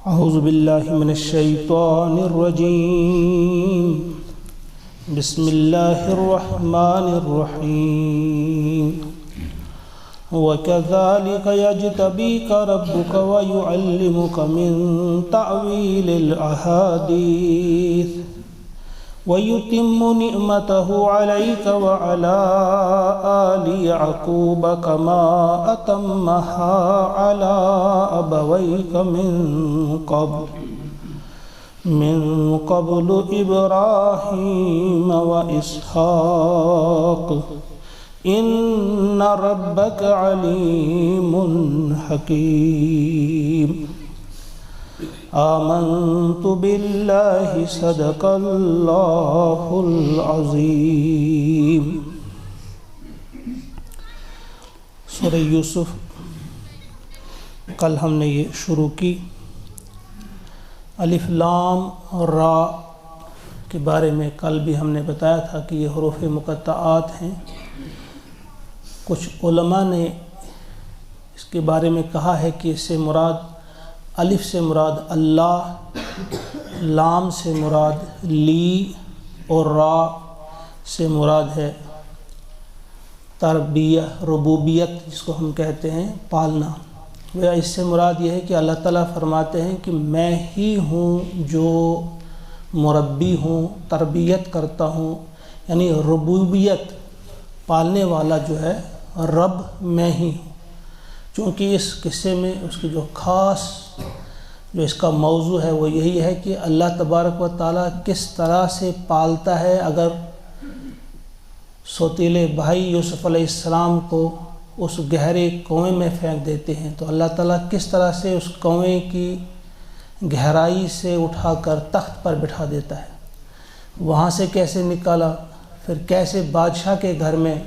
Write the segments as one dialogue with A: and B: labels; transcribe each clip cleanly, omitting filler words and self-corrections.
A: اعوذ باللہ من الشیطان الرجیم بسم اللہ الرحمن الرحیم وَكَذَلِكَ يَجْتَبِيكَ رَبُّكَ وَيُعَلِّمُكَ مِن تَأْوِيلِ الْأَحَادِيثِ وَيُتِمُّ نِعْمَتَهُ عَلَيْكَ وَعَلَىٰ آلِ يَعْقُوبَ كَمَا أَتَمَّهَا عَلَىٰ أَبَوَيْكَ مِن قَبْلُ إِبْرَاهِيمَ وَإِسْحَاقَ إِنَّ رَبَّكَ عَلِيمٌ حَكِيمٌ آمنت باللہ صدق اللہ العظیم۔ سورہ یوسف کل ہم نے یہ شروع کی۔ الف لام را کے بارے میں کل بھی ہم نے بتایا تھا کہ یہ حروف مقطعات ہیں۔ کچھ علماء نے اس کے بارے میں کہا ہے کہ اس سے مراد الف سے مراد اللہ، لام سے مراد لی اور را سے مراد ہے تربیہ، ربوبیت جس کو ہم کہتے ہیں پالنا۔ اس سے مراد یہ ہے کہ اللہ تعالیٰ فرماتے ہیں کہ میں ہی ہوں جو مربی ہوں، تربیت کرتا ہوں، یعنی ربوبیت پالنے والا جو ہے رب میں ہی ہوں۔ چونکہ اس قصے میں اس کی جو خاص جو اس کا موضوع ہے وہ یہی ہے کہ اللہ تبارک و تعالیٰ کس طرح سے پالتا ہے۔ اگر سوتیلے بھائی یوسف علیہ السلام کو اس گہرے کنویں میں پھینک دیتے ہیں تو اللہ تعالیٰ کس طرح سے اس کنویں کی گہرائی سے اٹھا کر تخت پر بٹھا دیتا ہے، وہاں سے کیسے نکالا، پھر کیسے بادشاہ کے گھر میں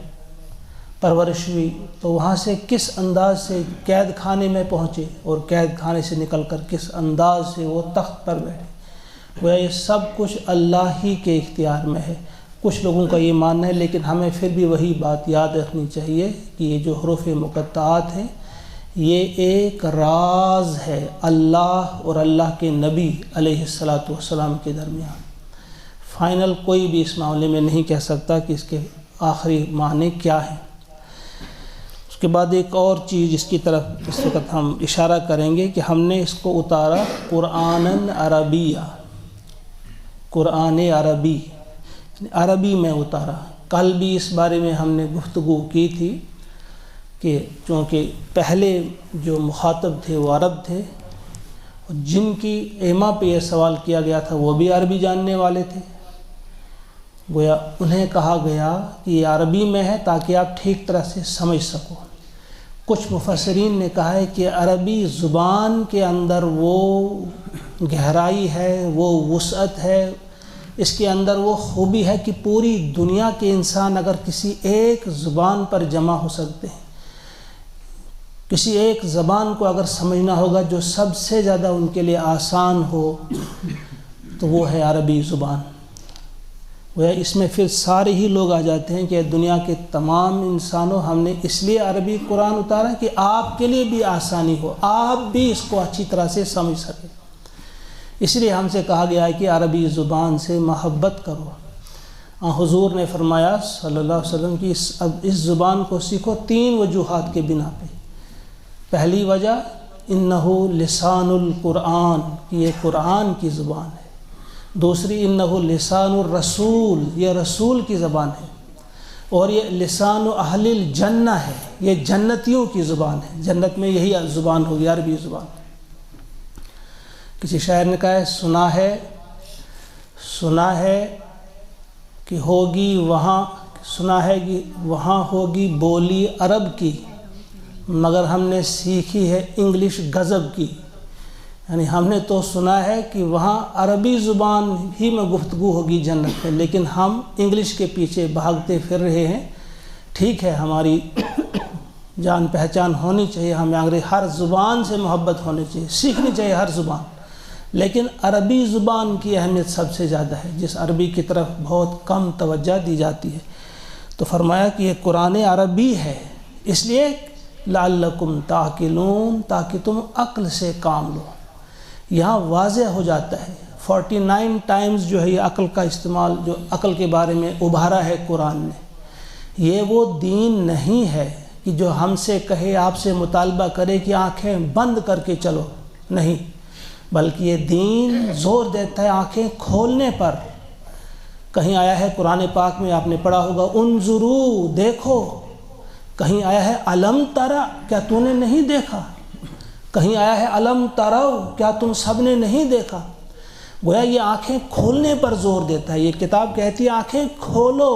A: پرورش ہوئی، تو وہاں سے کس انداز سے قید خانے میں پہنچے اور قید خانے سے نکل کر کس انداز سے وہ تخت پر بیٹھے۔ وہ یہ سب کچھ اللہ ہی کے اختیار میں ہے۔ کچھ لوگوں کا یہ ماننا ہے، لیکن ہمیں پھر بھی وہی بات یاد رکھنی چاہیے کہ یہ جو حروف مقطعات ہیں یہ ایک راز ہے اللہ اور اللہ کے نبی علیہ السلام کے درمیان۔ فائنل کوئی بھی اس معاملے میں نہیں کہہ سکتا کہ اس کے آخری معنی کیا ہیں۔ اس کے بعد ایک اور چیز جس کی طرف اس وقت ہم اشارہ کریں گے کہ ہم نے اس کو اتارا قرآناً عربیہ، قرآن عربی، عربی میں اتارا۔ کل بھی اس بارے میں ہم نے گفتگو کی تھی کہ چونکہ پہلے جو مخاطب تھے وہ عرب تھے، جن کی ایما پہ یہ سوال کیا گیا تھا وہ بھی عربی جاننے والے تھے، گویا انہیں کہا گیا کہ یہ عربی میں ہے تاکہ آپ ٹھیک طرح سے سمجھ سکو۔ کچھ مفسرین نے کہا ہے کہ عربی زبان کے اندر وہ گہرائی ہے، وہ وسعت ہے، اس کے اندر وہ خوبی ہے کہ پوری دنیا کے انسان اگر کسی ایک زبان پر جمع ہو سکتے ہیں، کسی ایک زبان کو اگر سمجھنا ہوگا جو سب سے زیادہ ان کے لیے آسان ہو تو وہ ہے عربی زبان۔ اس میں پھر سارے ہی لوگ آ جاتے ہیں کہ دنیا کے تمام انسانوں ہم نے اس لیے عربی قرآن اتارا کہ آپ کے لیے بھی آسانی ہو، آپ بھی اس کو اچھی طرح سے سمجھ سکیں۔ اس لیے ہم سے کہا گیا ہے کہ عربی زبان سے محبت کرو۔ حضور نے فرمایا صلی اللہ علیہ وسلم کی اس زبان کو سیکھو 3 وجوہات کے بنا پہ۔ پہلی وجہ انہ لسان القرآن، کہ یہ قرآن کی زبان ہے۔ دوسری انہ لسان الرسول، یہ رسول کی زبان ہے۔ اور یہ لسان اہل الجنہ ہے، یہ جنتیوں کی زبان ہے، جنت میں یہی زبان ہوگی عربی زبان۔ کسی شاعر نے کہا ہے سنا ہے کہ ہوگی وہاں، سنا ہے کہ وہاں ہوگی بولی عرب کی، مگر ہم نے سیکھی ہے انگلش غضب کی۔ یعنی ہم نے تو سنا ہے کہ وہاں عربی زبان ہی میں گفتگو ہوگی جنت میں، لیکن ہم انگلش کے پیچھے بھاگتے پھر رہے ہیں۔ ٹھیک ہے، ہماری جان پہچان ہونی چاہیے، ہمیں ہر زبان سے محبت ہونی چاہیے، سیکھنی چاہیے ہر زبان، لیکن عربی زبان کی اہمیت سب سے زیادہ ہے، جس عربی کی طرف بہت کم توجہ دی جاتی ہے۔ تو فرمایا کہ یہ قرآن عربی ہے، اس لیے لعلکم تعقلون، تاکہ تم عقل سے کام لو۔ یہاں واضح ہو جاتا ہے 49 ٹائمز جو ہے یہ عقل کا استعمال، جو عقل کے بارے میں ابھارا ہے قرآن نے، یہ وہ دین نہیں ہے کہ جو ہم سے کہے، آپ سے مطالبہ کرے کہ آنکھیں بند کر کے چلو، نہیں، بلکہ یہ دین زور دیتا ہے آنکھیں کھولنے پر۔ کہیں آیا ہے قرآن پاک میں، آپ نے پڑھا ہوگا انظرو، دیکھو، کہیں آیا ہے علم ترا، کیا تو نے نہیں دیکھا، کہیں آیا ہے علم ترو، کیا تم سب نے نہیں دیکھا۔ گویا یہ آنکھیں کھولنے پر زور دیتا ہے۔ یہ کتاب کہتی ہے آنکھیں کھولو،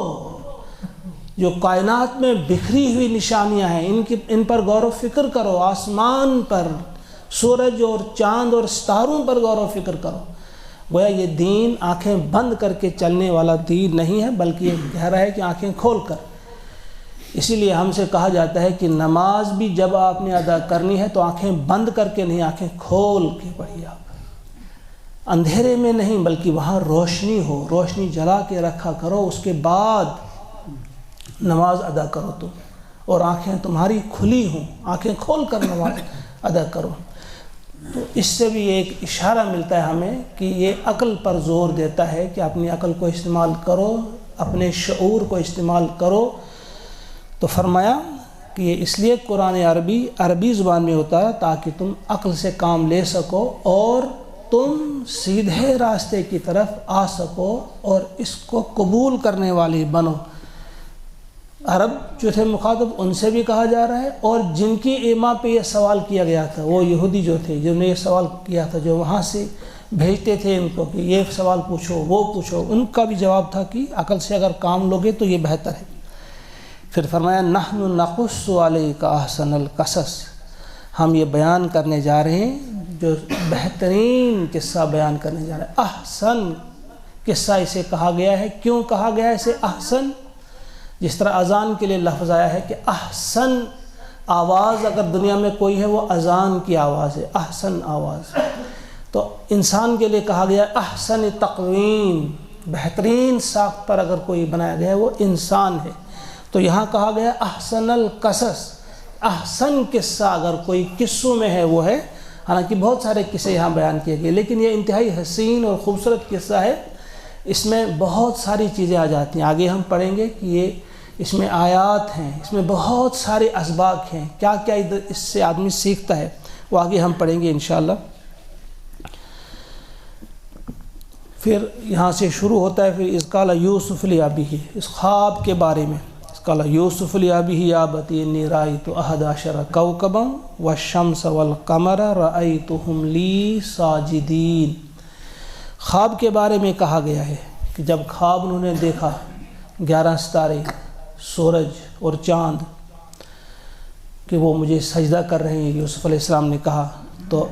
A: جو کائنات میں بکھری ہوئی نشانیاں ہیں ان پر غور و فکر کرو، آسمان پر، سورج اور چاند اور ستاروں پر غور و فکر کرو۔ گویا یہ دین آنکھیں بند کر کے چلنے والا دین نہیں ہے، بلکہ یہ کہہ رہا ہے کہ آنکھیں کھول کر۔ اسی لیے ہم سے کہا جاتا ہے کہ نماز بھی جب آپ نے ادا کرنی ہے تو آنکھیں بند کر کے نہیں، آنکھیں کھول کے پڑھیے آپ، اندھیرے میں نہیں، بلکہ وہاں روشنی ہو، روشنی جلا کے رکھا کرو، اس کے بعد نماز ادا کرو تم، اور آنکھیں تمہاری کھلی ہوں، آنکھیں کھول کر نماز ادا کرو۔ تو اس سے بھی ایک اشارہ ملتا ہے ہمیں کہ یہ عقل پر زور دیتا ہے کہ اپنی عقل کو استعمال کرو، اپنے شعور کو استعمال کرو۔ تو فرمایا کہ یہ اس لیے قرآن عربی زبان میں ہوتا ہے تاکہ تم عقل سے کام لے سکو اور تم سیدھے راستے کی طرف آ سکو اور اس کو قبول کرنے والے بنو۔ عرب جو تھے مخاطب، ان سے بھی کہا جا رہا ہے، اور جن کی ایما پہ یہ سوال کیا گیا تھا، وہ یہودی جو تھے، جنہوں نے یہ سوال کیا تھا، جو وہاں سے بھیجتے تھے ان کو کہ یہ سوال پوچھو، وہ پوچھو، ان کا بھی جواب تھا کہ عقل سے اگر کام لوگے تو یہ بہتر ہے۔ پھر فرمایا نحن نقص علیک احسن القصص، ہم یہ بیان کرنے جا رہے ہیں، جو بہترین قصہ بیان کرنے جا رہے ہیں۔ احسن قصہ اسے کہا گیا ہے، کیوں کہا گیا ہے اسے احسن؟ جس طرح اذان کے لیے لفظ آیا ہے کہ احسن آواز اگر دنیا میں کوئی ہے وہ اذان کی آواز ہے، احسن آواز۔ تو انسان کے لیے کہا گیا احسن تقویم، بہترین ساخت پر اگر کوئی بنایا گیا ہے وہ انسان ہے۔ تو یہاں کہا گیا احسن القصص، احسن قصہ اگر کوئی قصوں میں ہے وہ ہے، حالانکہ بہت سارے قصے یہاں بیان کیے گئے، لیکن یہ انتہائی حسین اور خوبصورت قصہ ہے۔ اس میں بہت ساری چیزیں آ جاتی ہیں، آگے ہم پڑھیں گے کہ یہ اس میں آیات ہیں، اس میں بہت سارے اسباق ہیں، کیا کیا اس سے آدمی سیکھتا ہے، وہ آگے ہم پڑھیں گے انشاءاللہ۔ پھر یہاں سے شروع ہوتا ہے، پھر اذ قال یوسف لأبیہ، اس خواب کے بارے میں۔ اذ قال یوسف لأبیہ یا بتی انی رأیت احد عشر کوکبا والشمس والقمر رأیتہم لی ساجدین۔ خواب کے بارے میں کہا گیا ہے کہ جب خواب انہوں نے دیکھا 11 ستارے، سورج اور چاند، کہ وہ مجھے سجدہ کر رہے ہیں، یوسف علیہ السلام نے کہا، تو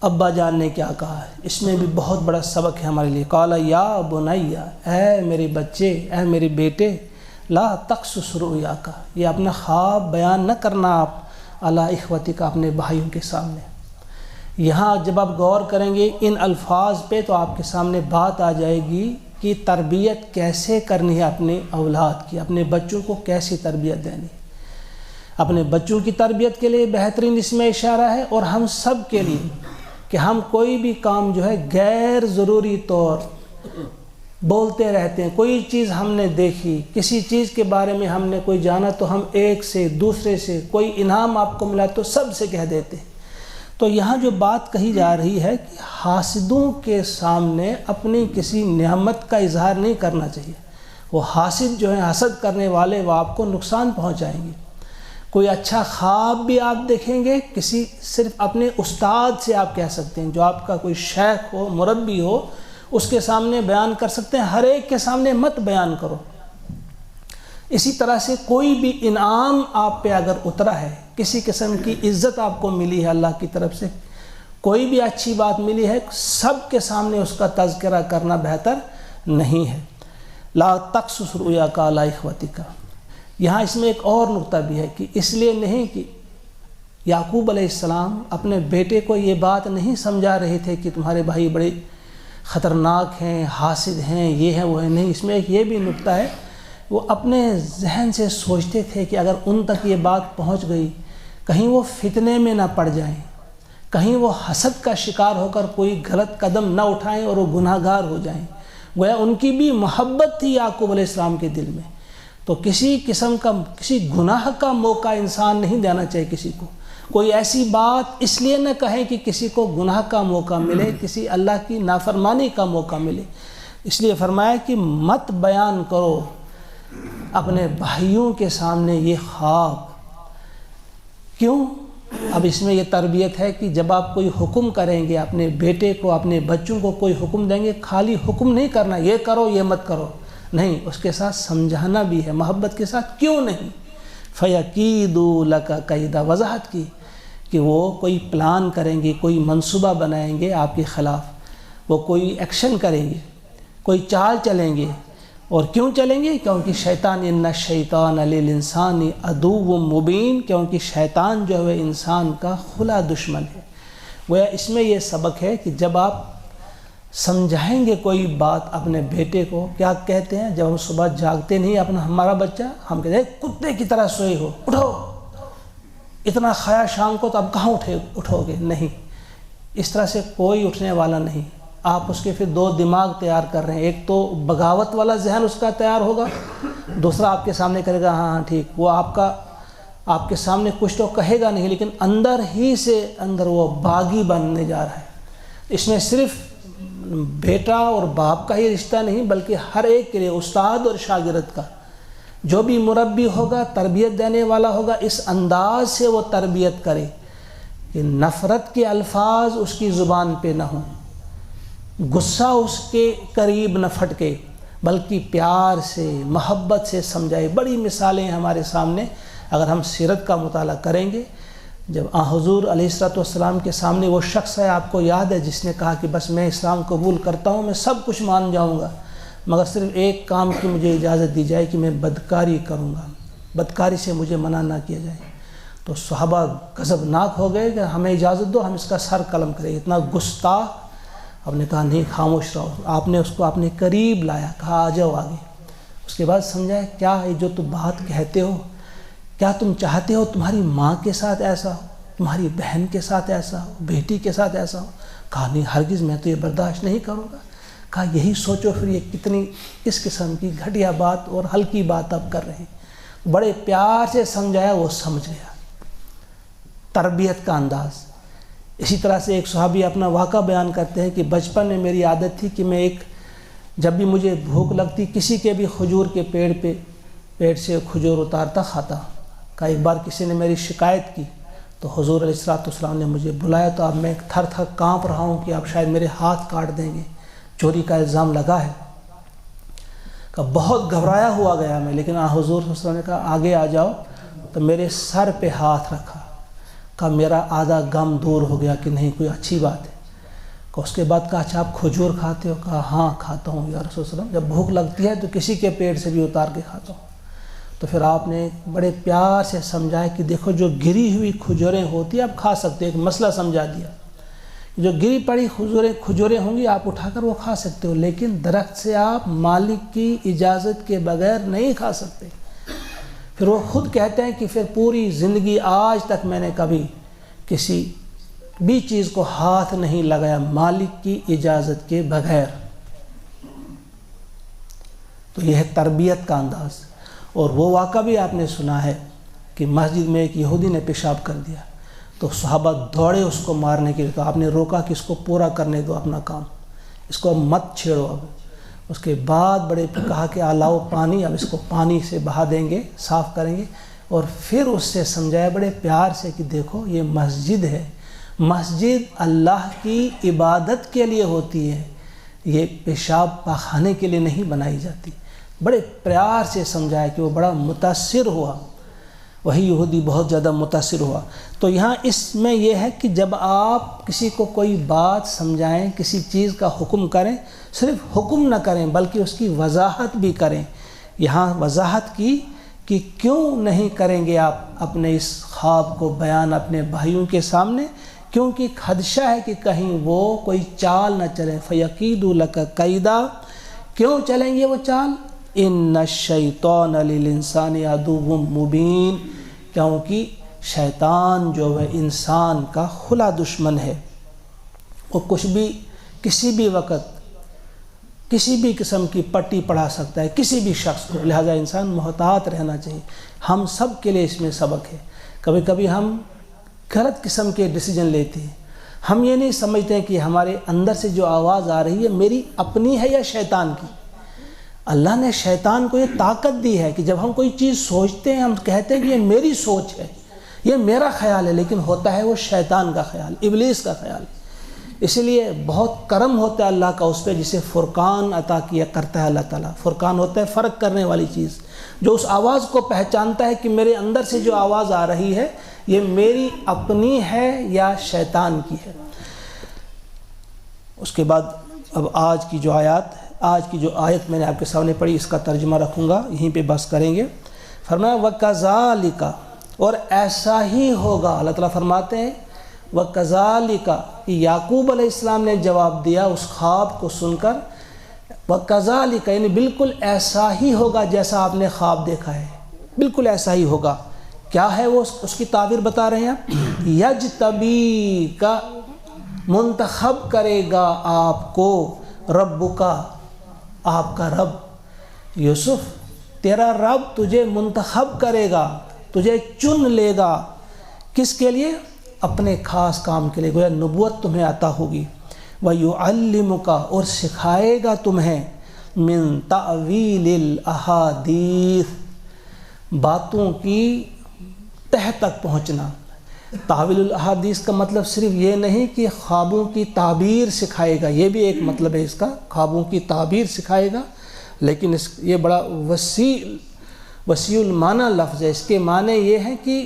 A: ابا جان نے کیا کہا؟ اس میں بھی بہت بڑا سبق ہے ہمارے لیے۔ قال یا بنی، اے میرے بچے، اے میرے بیٹے، لا تقصص رؤیاک، یہ اپنا خواب بیان نہ کرنا آپ علی اخوتک، اپنے بھائیوں کے سامنے۔ یہاں جب آپ غور کریں گے ان الفاظ پہ تو آپ کے سامنے بات آ جائے گی کہ تربیت کیسے کرنی ہے اپنے اولاد کی، اپنے بچوں کو کیسی تربیت دینی ہے۔ اپنے بچوں کی تربیت کے لیے بہترین اس میں اشارہ ہے، اور ہم سب کے لیے کہ ہم کوئی بھی کام جو ہے غیر ضروری طور بولتے رہتے ہیں۔ کوئی چیز ہم نے دیکھی، کسی چیز کے بارے میں ہم نے کوئی جانا تو ہم ایک سے دوسرے سے، کوئی انعام آپ کو ملا تو سب سے کہہ دیتے ہیں۔ تو یہاں جو بات کہی جا رہی ہے کہ حاسدوں کے سامنے اپنی کسی نعمت کا اظہار نہیں کرنا چاہیے۔ وہ حاسد جو ہیں، حسد کرنے والے، وہ آپ کو نقصان پہنچائیں گے۔ کوئی اچھا خواب بھی آپ دیکھیں گے، کسی صرف اپنے استاد سے آپ کہہ سکتے ہیں، جو آپ کا کوئی شیخ ہو، مربی ہو، اس کے سامنے بیان کر سکتے ہیں، ہر ایک کے سامنے مت بیان کرو۔ اسی طرح سے کوئی بھی انعام آپ پہ اگر اترا ہے، کسی قسم کی عزت آپ کو ملی ہے اللہ کی طرف سے، کوئی بھی اچھی بات ملی ہے، سب کے سامنے اس کا تذکرہ کرنا بہتر نہیں ہے۔ لا تقصص رؤیاک علی اخوتک۔ یہاں اس میں ایک اور نقطہ بھی ہے کہ اس لیے نہیں کہ یعقوب علیہ السلام اپنے بیٹے کو یہ بات نہیں سمجھا رہے تھے کہ تمہارے بھائی بڑے خطرناک ہیں، حاسد ہیں، یہ ہیں وہ ہیں، نہیں، اس میں ایک یہ بھی نقطہ ہے، وہ اپنے ذہن سے سوچتے تھے کہ اگر ان تک یہ بات پہنچ گئی، کہیں وہ فتنے میں نہ پڑ جائیں، کہیں وہ حسد کا شکار ہو کر کوئی غلط قدم نہ اٹھائیں اور وہ گناہ گار ہو جائیں۔ گویا ان کی بھی محبت تھی یعقوب علیہ السلام کے دل میں، تو کسی قسم کا کسی گناہ کا موقع انسان نہیں دینا چاہیے کسی کو۔ کوئی ایسی بات اس لیے نہ کہیں کہ کسی کو گناہ کا موقع ملے، کسی اللہ کی نافرمانی کا موقع ملے۔ اس لیے فرمایا کہ مت بیان کرو اپنے بھائیوں کے سامنے یہ خواب۔ کیوں؟ اب اس میں یہ تربیت ہے کہ جب آپ کوئی حکم کریں گے اپنے بیٹے کو، اپنے بچوں کو کوئی حکم دیں گے، خالی حکم نہیں کرنا یہ کرو یہ مت کرو، نہیں، اس کے ساتھ سمجھانا بھی ہے محبت کے ساتھ، کیوں نہیں۔ فَيَكِيدُوا لَكَ كَيْدًا، وضاحت کی کہ وہ کوئی پلان کریں گے، کوئی منصوبہ بنائیں گے آپ کے خلاف، وہ کوئی ایکشن کریں گے، کوئی چال چلیں گے۔ اور کیوں چلیں گے؟ کیونکہ شیطان ان الشیطان للانسان عدو مبین، کیونکہ شیطان جو ہے انسان کا کھلا دشمن ہے۔ گویا اس میں یہ سبق ہے کہ جب آپ سمجھائیں گے کوئی بات اپنے بیٹے کو، کیا کہتے ہیں جب ہم صبح جاگتے نہیں ہمارا بچہ، ہم کہتے ہیں کتے کی طرح سوئے ہو، اٹھو، اتنا کھایا شام کو تو اب کہاں اٹھو گے؟ نہیں، اس طرح سے کوئی اٹھنے والا نہیں۔ آپ اس کے پھر دو دماغ تیار کر رہے ہیں، ایک تو بغاوت والا ذہن اس کا تیار ہوگا، دوسرا آپ کے سامنے کرے گا ہاں ٹھیک، وہ آپ کے سامنے کچھ تو کہے گا نہیں، لیکن اندر ہی سے اندر وہ باغی بننے جا رہا ہے۔ اس میں صرف بیٹا اور باپ کا ہی رشتہ نہیں، بلکہ ہر ایک کے لیے، استاد اور شاگرد کا، جو بھی مربی ہوگا، تربیت دینے والا ہوگا، اس انداز سے وہ تربیت کرے کہ نفرت کے الفاظ اس کی زبان پہ نہ ہوں، غصہ اس کے قریب نہ پھٹکے، بلکہ پیار سے، محبت سے سمجھائے۔ بڑی مثالیں ہیں ہمارے سامنے، اگر ہم سیرت کا مطالعہ کریں گے۔ جب حضور علیہ السلام کے سامنے وہ شخص ہے، آپ کو یاد ہے، جس نے کہا کہ بس میں اسلام قبول کرتا ہوں، میں سب کچھ مان جاؤں گا، مگر صرف ایک کام کی مجھے اجازت دی جائے کہ میں بدکاری کروں گا، بدکاری سے مجھے منع نہ کیا جائے۔ تو صحابہ غضبناک ہو گئے کہ ہمیں اجازت دو، ہم اس کا سر قلم کریں، اتنا گستاخ۔ آپ نے کہا نہیں، خاموش رہو۔ آپ نے اس کو اپنے قریب لایا، کہا آ جاؤ آگے۔ اس کے بعد سمجھایا کیا ہے جو تم بات کہتے ہو، کیا تم چاہتے ہو تمہاری ماں کے ساتھ ایسا ہو، تمہاری بہن کے ساتھ ایسا ہو، بیٹی کے ساتھ ایسا ہو؟ کہا نہیں، ہرگز میں تو یہ برداشت نہیں کروں گا۔ کہا یہی سوچو پھر یہ کس قسم کی گھٹیا بات اور ہلکی بات آپ کر رہے ہیں۔ بڑے پیار سے سمجھایا، وہ سمجھ گیا۔ تربیت کا انداز۔ اسی طرح سے ایک صحابی اپنا واقعہ بیان کرتے ہیں کہ بچپن میں میری عادت تھی کہ میں جب بھی مجھے بھوک لگتی، کسی کے بھی کھجور کے پیڑ سے کھجور اتارتا کھاتا۔ کہا ایک بار کسی نے میری شکایت کی تو حضور علیہ السلام نے مجھے بلایا، تو اب میں تھر تھر کانپ رہا ہوں کہ اب شاید میرے ہاتھ کاٹ دیں گے، چوری کا الزام لگا ہے۔ کہ بہت گھبرایا ہوا گیا میں، لیکن حضور صلی اللہ علیہ وسلم نے کہا آگے آ جاؤ، تو میرے سر پہ ہاتھ رکھا۔ کہا میرا آدھا غم دور ہو گیا کہ نہیں، کوئی اچھی بات ہے۔ کہ اس کے بعد کہا اچھا آپ کھجور کھاتے ہو؟ کہا ہاں کھاتا ہوں یا رسول اللہ، جب بھوک لگتی ہے تو کسی کے پیڑ سے بھی اتار کے کھاتا ہوں۔ تو پھر آپ نے بڑے پیار سے سمجھایا کہ دیکھو جو گری ہوئی کھجوریں ہوتی ہیں آپ کھا سکتے ہیں، ایک مسئلہ سمجھا دیا۔ جو گری پڑی کھجوریں ہوں گی آپ اٹھا کر وہ کھا سکتے ہو، لیکن درخت سے آپ مالک کی اجازت کے بغیر نہیں کھا سکتے۔ پھر وہ خود کہتے ہیں کہ پھر پوری زندگی آج تک میں نے کبھی کسی بھی چیز کو ہاتھ نہیں لگایا مالک کی اجازت کے بغیر۔ تو یہ ہے تربیت کا انداز۔ اور وہ واقعہ بھی آپ نے سنا ہے کہ مسجد میں ایک یہودی نے پیشاب کر دیا، تو صحابہ دوڑے اس کو مارنے کے لیے، تو آپ نے روکا کہ اس کو پورا کرنے دو اپنا کام، اس کو مت چھیڑو۔ اب اس کے بعد بڑے کہا کہ لاؤ پانی، اب اس کو پانی سے بہا دیں گے، صاف کریں گے۔ اور پھر اس سے سمجھایا بڑے پیار سے کہ دیکھو یہ مسجد ہے، مسجد اللہ کی عبادت کے لیے ہوتی ہے، یہ پیشاب پاخانے کے لیے نہیں بنائی جاتی۔ بڑے پیار سے سمجھایا کہ وہ بڑا متاثر ہوا، وہی یہودی بہت زیادہ متاثر ہوا۔ تو یہاں اس میں یہ ہے کہ جب آپ کسی کو کوئی بات سمجھائیں، کسی چیز کا حکم کریں، صرف حکم نہ کریں بلکہ اس کی وضاحت بھی کریں۔ یہاں وضاحت کی کہ کیوں نہیں کریں گے آپ اپنے اس خواب کو بیان اپنے بھائیوں کے سامنے، کیونکہ خدشہ ہے کہ کہیں وہ کوئی چال نہ چلیں۔ فَيَكِيدُوا لَكَ كَيْدًا، کیوں چلیں گے وہ چال؟ إِنَّ الشَّيْطَانَ لِلْإِنسَانِ عَدُوٌّ مُبِينٌ، کیونکہ شیطان جو ہے انسان کا کھلا دشمن ہے، وہ کچھ بھی کسی بھی وقت کسی بھی قسم کی پٹی پڑھا سکتا ہے کسی بھی شخص کو، لہذا انسان محتاط رہنا چاہیے۔ ہم سب کے لیے اس میں سبق ہے۔ کبھی کبھی ہم غلط قسم کے ڈیسیجن لیتے ہیں، ہم یہ نہیں سمجھتے ہیں کہ ہمارے اندر سے جو آواز آ رہی ہے میری اپنی ہے یا شیطان کی۔ اللہ نے شیطان کو یہ طاقت دی ہے کہ جب ہم کوئی چیز سوچتے ہیں ہم کہتے ہیں کہ یہ میری سوچ ہے، یہ میرا خیال ہے، لیکن ہوتا ہے وہ شیطان کا خیال، ابلیس کا خیال۔ اسی لیے بہت کرم ہوتا ہے اللہ کا اس پہ، جسے فرقان عطا کیا کرتا ہے اللہ تعالیٰ۔ فرقان ہوتا ہے فرق کرنے والی چیز، جو اس آواز کو پہچانتا ہے کہ میرے اندر سے جو آواز آ رہی ہے یہ میری اپنی ہے یا شیطان کی ہے۔ اس کے بعد اب آج کی جو آیت میں نے آپ کے سامنے پڑھی، اس کا ترجمہ رکھوں گا، یہیں پہ بس کریں گے۔ فرمایا وَكَذَلِكَ، اور ایسا ہی ہوگا۔ اللہ تعالیٰ فرماتے ہیں وَكَذَلِكَ، یعقوب علیہ السلام نے جواب دیا اس خواب کو سن کر، وَكَذَلِكَ یعنی بالکل ایسا ہی ہوگا جیسا آپ نے خواب دیکھا ہے، بالکل ایسا ہی ہوگا۔ کیا ہے وہ؟ اس کی تعبیر بتا رہے ہیں، یجتبیک، منتخب کرے گا آپ کو، ربک، آپ کا رب، یوسف تیرا رب تجھے منتخب کرے گا، تجھے چن لے گا، کس کے لیے؟ اپنے خاص کام کے لیے، گویا نبوت تمہیں عطا ہوگی۔ وَيُعَلِّمُكَ، اور سکھائے گا تمہیں، مِن تَأْوِيلِ الْأَحَادِيثِ، باتوں کی تہ تک پہنچنا۔ تعویل الاحادیث کا مطلب صرف یہ نہیں کہ خوابوں کی تعبیر سکھائے گا، یہ بھی ایک مطلب ہے اس کا، خوابوں کی تعبیر سکھائے گا، لیکن یہ بڑا وسیع المعنی لفظ ہے۔ اس کے معنی یہ ہے کہ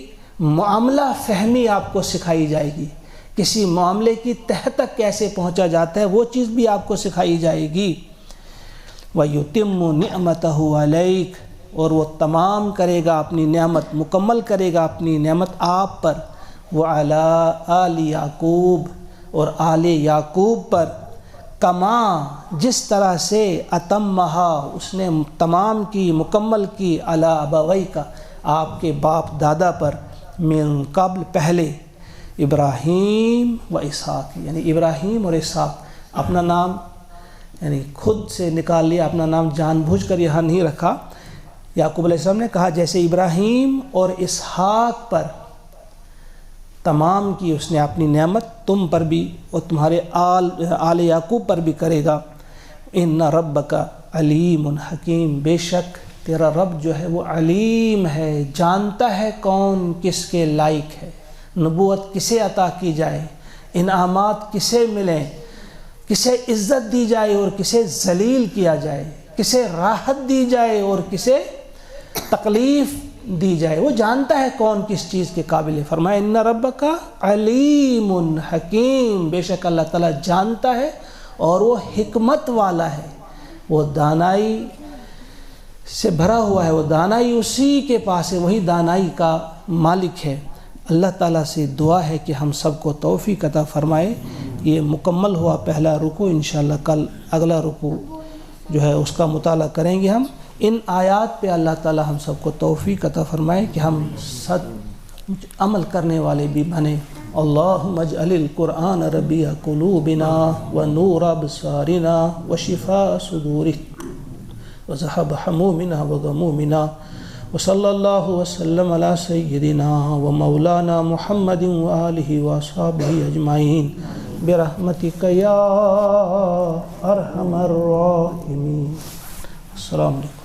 A: معاملہ فہمی آپ کو سکھائی جائے گی، کسی معاملے کی تہ تک کیسے پہنچا جاتا ہے وہ چیز بھی آپ کو سکھائی جائے گی۔ وَيُتِمُّ نِعْمَتَهُ عَلَيْكَ، اور وہ تمام کرے گا اپنی نعمت، مکمل کرے گا اپنی نعمت آپ پر، وَعَلَىٰ آلِ یعقوب، اور آل یعقوب پر، کما، جس طرح سے، اتمہا، اس نے تمام کی، مکمل کی، علی ابویک، آپ کے باپ دادا پر، من قبل، پہلے، ابراہیم و اسحاق، یعنی ابراہیم اور اسحاق۔ اپنا نام یعنی خود سے نکال لیا، اپنا نام جان بوجھ کر یہاں نہیں رکھا۔ یعقوب علیہ السلام نے کہا جیسے ابراہیم اور اسحاق پر تمام کی اس نے اپنی نعمت، تم پر بھی اور تمہارے آل یعقوب پر بھی کرے گا۔ ان ربک علیم حکیم، بے شک تیرا رب جو ہے وہ علیم ہے، جانتا ہے کون کس کے لائق ہے، نبوت کسے عطا کی جائے، انعامات کسے ملیں، کسے عزت دی جائے اور کسے ذلیل کیا جائے، کسے راحت دی جائے اور کسے تکلیف دی جائے، وہ جانتا ہے کون کس چیز کے قابل ہے۔ فرمایا ان ربک علیم حکیم، بے شک اللہ تعالیٰ جانتا ہے اور وہ حکمت والا ہے، وہ دانائی سے بھرا ہوا ہے، وہ دانائی اسی کے پاس ہے، وہی دانائی کا مالک ہے۔ اللہ تعالیٰ سے دعا ہے کہ ہم سب کو توفیق عطا فرمائے۔ یہ مکمل ہوا پہلا رکوع، انشاءاللہ کل اگلا رکوع جو ہے اس کا مطالعہ کریں گے ہم۔ ان آیات پہ اللہ تعالیٰ ہم سب کو توفیق عطا فرمائے کہ ہم سچ عمل کرنے والے بھی بنیں۔ اللہم اجعل القرآن ربیع قلوبنا ونور ابصارنا وشفاء صدورنا وذهب حمومنا وغمومنا، وصلی اللہ وسلم علی سیدنا ومولانا محمد وآلہ واصحابہ اجمعین برحمتک یا ارحم الراحمین۔ السلام علیکم۔